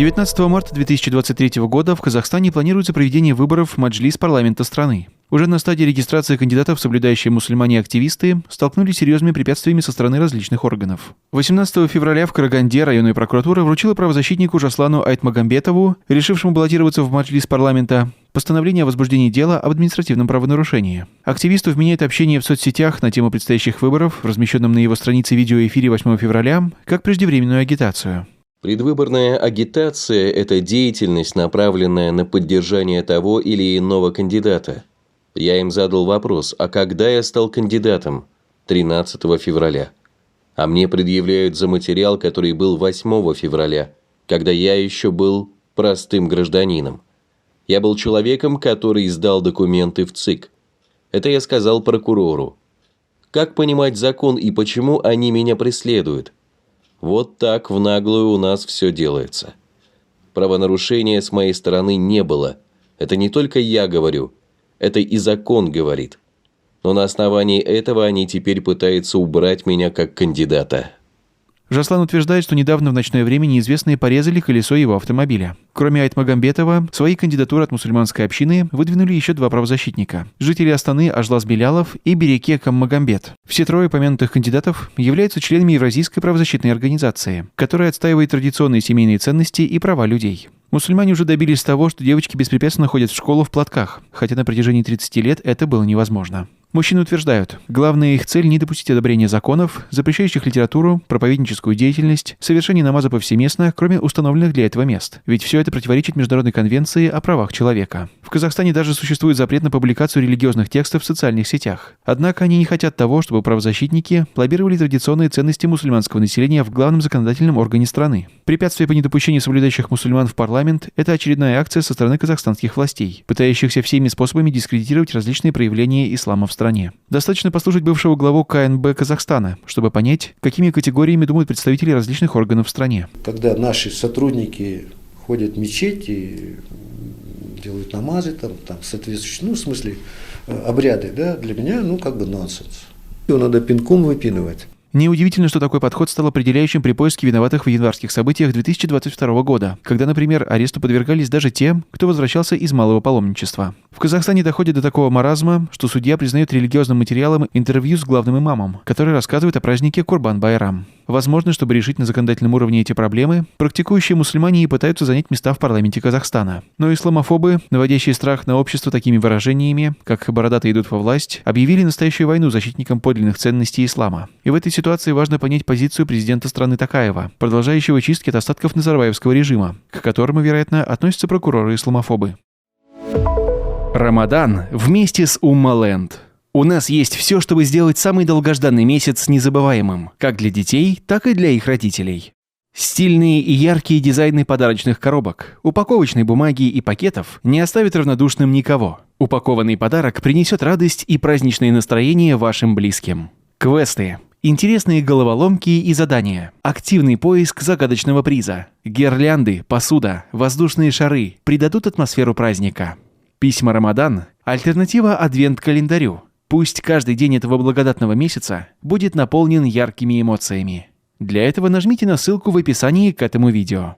19 марта 2023 года в Казахстане планируется проведение выборов в Маджлис парламента страны. Уже на стадии регистрации кандидатов соблюдающие мусульмане-активисты столкнулись с серьезными препятствиями со стороны различных органов. 18 февраля в Караганде районная прокуратура вручила правозащитнику Жаслану Айтмагамбетову, решившему баллотироваться в Маджлис парламента, постановление о возбуждении дела об административном правонарушении. Активисту вменяет общение в соцсетях на тему предстоящих выборов, размещенном на его странице видеоэфире 8 февраля, как преждевременную агитацию. Предвыборная агитация – это деятельность, направленная на поддержание того или иного кандидата. Я им задал вопрос, а когда я стал кандидатом? 13 февраля. А мне предъявляют за материал, который был 8 февраля, когда я еще был простым гражданином. Я был человеком, который сдал документы в ЦИК. Это я сказал прокурору. Как понимать закон и почему они меня преследуют? Вот так в наглую у нас все делается. Правонарушения с моей стороны не было. Это не только я говорю. Это и закон говорит. Но на основании этого они теперь пытаются убрать меня как кандидата. Жаслан утверждает, что недавно в ночное время неизвестные порезали колесо его автомобиля. Кроме Айтмагамбетова, свои кандидатуры от мусульманской общины выдвинули еще два правозащитника – жители Астаны Ажлас Белялов и Береке Каммагамбет. Все трое упомянутых кандидатов являются членами Евразийской правозащитной организации, которая отстаивает традиционные семейные ценности и права людей. Мусульмане уже добились того, что девочки беспрепятственно ходят в школу в платках, хотя на протяжении 30 лет это было невозможно. Мужчины утверждают, главная их цель – не допустить одобрения законов, запрещающих литературу, проповедническую деятельность, совершение намаза повсеместно, кроме установленных для этого мест. Ведь все это противоречит Международной конвенции о правах человека. В Казахстане даже существует запрет на публикацию религиозных текстов в социальных сетях. Однако они не хотят того, чтобы правозащитники лоббировали традиционные ценности мусульманского населения в главном законодательном органе страны. Препятствие по недопущению соблюдающих мусульман в парламент – это очередная акция со стороны казахстанских властей, пытающихся всеми способами дискредитировать различные проявления ислама в стране. Достаточно послушать бывшего главу КНБ Казахстана, чтобы понять, какими категориями думают представители различных органов в стране. Когда наши сотрудники ходят в мечети, делают намазы, там соответствующие, в смысле, обряды, да, для меня, нонсенс. Его надо пинком выпинывать. Неудивительно, что такой подход стал определяющим при поиске виноватых в январских событиях 2022 года, когда, например, аресту подвергались даже те, кто возвращался из малого паломничества. В Казахстане доходит до такого маразма, что судья признает религиозным материалом интервью с главным имамом, который рассказывает о празднике Курбан-Байрам. Возможно, чтобы решить на законодательном уровне эти проблемы, практикующие мусульмане и пытаются занять места в парламенте Казахстана. Но исламофобы, наводящие страх на общество такими выражениями, как «бородатые идут во власть», объявили настоящую войну защитникам подлинных ценностей ислама. И в этой ситуации важно понять позицию президента страны Токаева, продолжающего чистки от остатков назарбаевского режима, к которому, вероятно, относятся прокуроры-исламофобы. Рамадан вместе с Уммаленд. У нас есть все, чтобы сделать самый долгожданный месяц незабываемым, как для детей, так и для их родителей. Стильные и яркие дизайны подарочных коробок, упаковочной бумаги и пакетов не оставят равнодушным никого. Упакованный подарок принесет радость и праздничное настроение вашим близким. Квесты. Интересные головоломки и задания. Активный поиск загадочного приза. Гирлянды, посуда, воздушные шары придадут атмосферу праздника. Письма Рамадан – альтернатива адвент-календарю. Пусть каждый день этого благодатного месяца будет наполнен яркими эмоциями. Для этого нажмите на ссылку в описании к этому видео.